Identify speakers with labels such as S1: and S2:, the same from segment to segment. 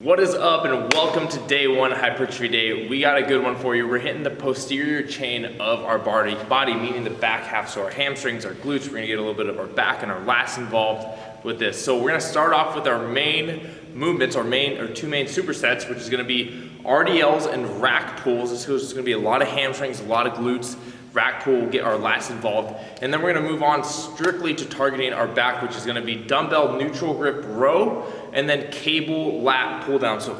S1: What is up and welcome to day one hypertrophy day. We got a good one for you. We're hitting the posterior chain of our body, meaning the back half. So our hamstrings, our glutes, we're gonna get a little bit of our back and our lats involved with this. So we're gonna start off with our main movements, our two main supersets, which is gonna be RDLs and rack pulls. This is gonna be a lot of hamstrings, a lot of glutes. Rack pull will get our lats involved. And then we're gonna move on strictly to targeting our back, which is gonna be dumbbell neutral grip row, and then cable lat pull down, so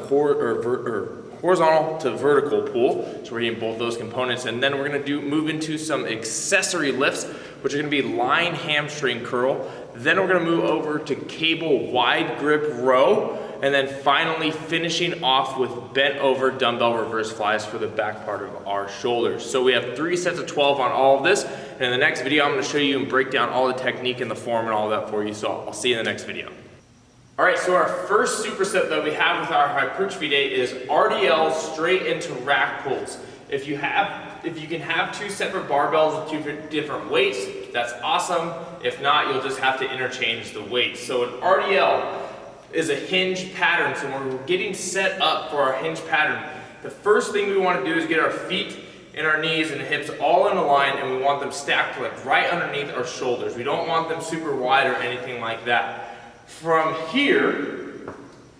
S1: horizontal to vertical pull. So we're hitting both those components. And then we're gonna move into some accessory lifts, which are gonna be line hamstring curl. Then we're gonna move over to cable wide grip row. And then finally finishing off with bent over dumbbell reverse flies for the back part of our shoulders. So we have 3 sets of 12 on all of this. And in the next video, I'm gonna show you and break down all the technique and the form and all that for you. So I'll see you in the next video. All right, so our first superset that we have with our hypertrophy day is RDL straight into rack pulls. If you can have 2 separate barbells with 2 different weights, that's awesome. If not, you'll just have to interchange the weights. So an RDL is a hinge pattern. So when we're getting set up for our hinge pattern, the first thing we want to do is get our feet and our knees and hips all in a line, and we want them stacked like right underneath our shoulders. We don't want them super wide or anything like that. From here,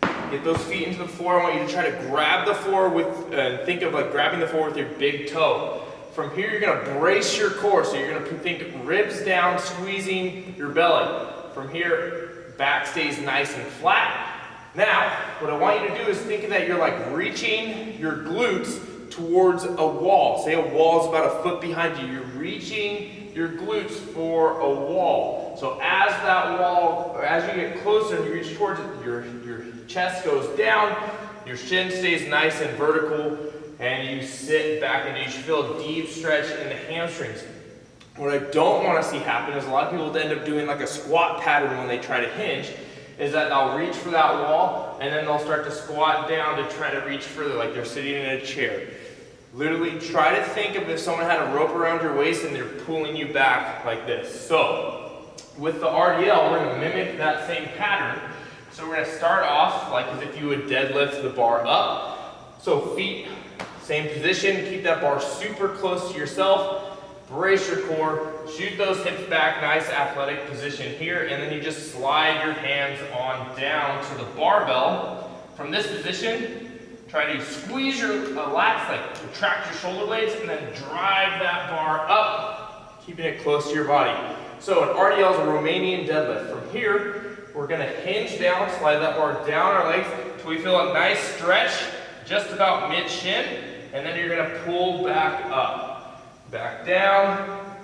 S1: get those feet into the floor. I want you to try to grab the floor and think of like grabbing the floor with your big toe. From here, you're gonna brace your core. So you're gonna think ribs down, squeezing your belly. From here, back stays nice and flat. Now, what I want you to do is think of that you're like reaching your glutes towards a wall. Say a wall is about 1 foot behind you. You're reaching your glutes for a wall. So as that wall, or as you get closer and you reach towards it, your chest goes down, your shin stays nice and vertical, and you sit back and you feel a deep stretch in the hamstrings. What I don't want to see happen is a lot of people end up doing like a squat pattern when they try to hinge, is that they'll reach for that wall and then they'll start to squat down to try to reach further, like they're sitting in a chair. Literally try to think of if someone had a rope around your waist and they're pulling you back like this. So with the RDL, we're going to mimic that same pattern. So we're going to start off like as if you would deadlift the bar up. So feet, same position, keep that bar super close to yourself. Brace your core, shoot those hips back, nice athletic position here, and then you just slide your hands on down to the barbell. From this position, try to squeeze your lats, like retract your shoulder blades, and then drive that bar up, keeping it close to your body. So an RDL is a Romanian deadlift. From here, we're gonna hinge down, slide that bar down our legs until we feel a nice stretch, just about mid-shin, and then you're gonna pull back up. Back down,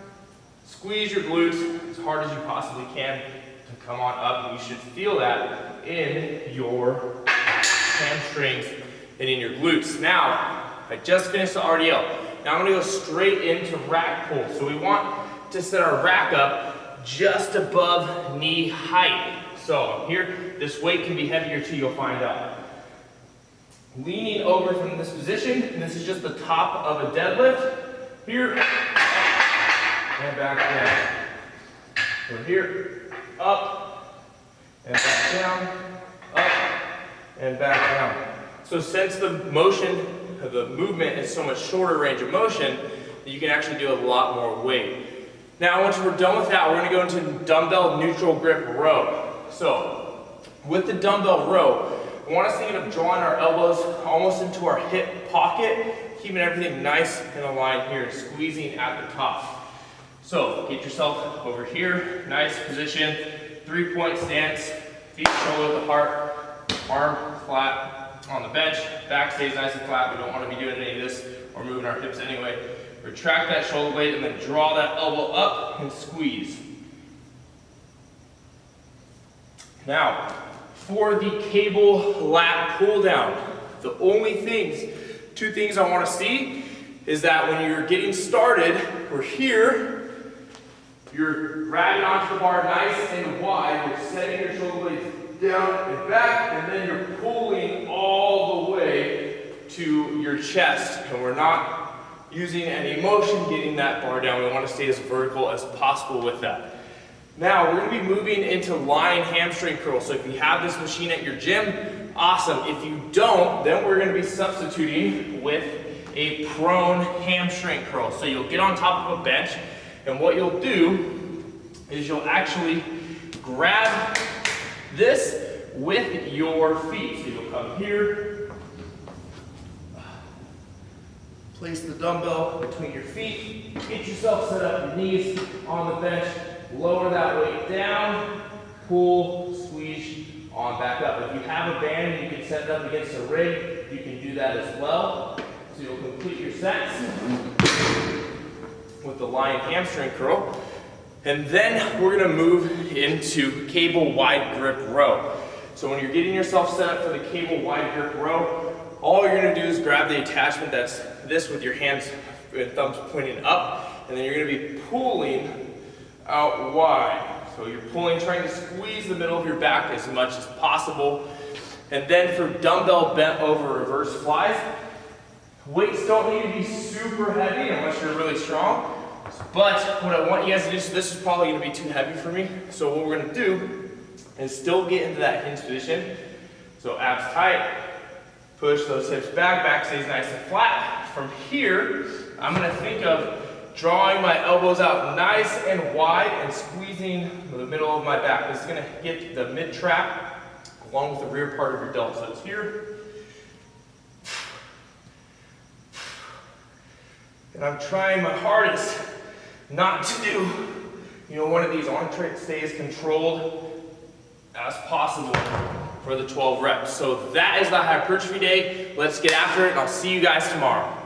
S1: squeeze your glutes as hard as you possibly can to come on up, and you should feel that in your hamstrings and in your glutes. Now, I just finished the RDL. Now I'm gonna go straight into rack pull. So we want to set our rack up just above knee height. So here, this weight can be heavier too, you'll find out. Leaning over from this position, and this is just the top of a deadlift. Here, and back down. From here, up, and back down, up, and back down. So since the motion, the movement is so much shorter range of motion, you can actually do a lot more weight. Now, once we're done with that, we're gonna go into dumbbell neutral grip row. So, with the dumbbell row, I want us thinking of drawing our elbows almost into our hip pocket, keeping everything nice and aligned here, squeezing at the top. So get yourself over here, nice position, 3-point stance, feet shoulder to heart, arm flat on the bench, back stays nice and flat. We don't want to be doing any of this or moving our hips anyway. Retract that shoulder blade and then draw that elbow up and squeeze. Now, for the cable lat pull down, the only two things I want to see is that when you're getting started, we're here, you're grabbing onto the bar nice and wide, you're setting your shoulder blades down and back, and then you're pulling all the way to your chest. And we're not using any motion getting that bar down. We want to stay as vertical as possible with that. Now we're going to be moving into lying hamstring curl. So if you have this machine at your gym, Awesome. If you don't, then we're gonna be substituting with a prone hamstring curl. So you'll get on top of a bench, and what you'll do is you'll actually grab this with your feet. So you'll come here, place the dumbbell between your feet, get yourself set up, your knees on the bench, lower that weight down, pull, squeeze on back up. If you have a band and you can set it up against a rig, you can do that as well. So you'll complete your sets with the lying hamstring curl. And then we're gonna move into cable wide grip row. So when you're getting yourself set up for the cable wide grip row, all you're gonna do is grab the attachment that's this with your hands and thumbs pointing up, and then you're gonna be pulling out wide. So you're pulling, trying to squeeze the middle of your back as much as possible. And then for dumbbell bent over reverse flies, weights don't need to be super heavy unless you're really strong. But what I want you guys to do, so this is probably gonna be too heavy for me. So what we're gonna do is still get into that hinge position. So abs tight, push those hips back, back stays nice and flat. From here, I'm gonna think of drawing my elbows out nice and wide and squeezing the middle of my back. This is gonna hit the mid-trap along with the rear part of your delt. So it's here. And I'm trying my hardest not to do, one of these. I want to stay as controlled as possible for the 12 reps. So that is the hypertrophy day. Let's get after it, and I'll see you guys tomorrow.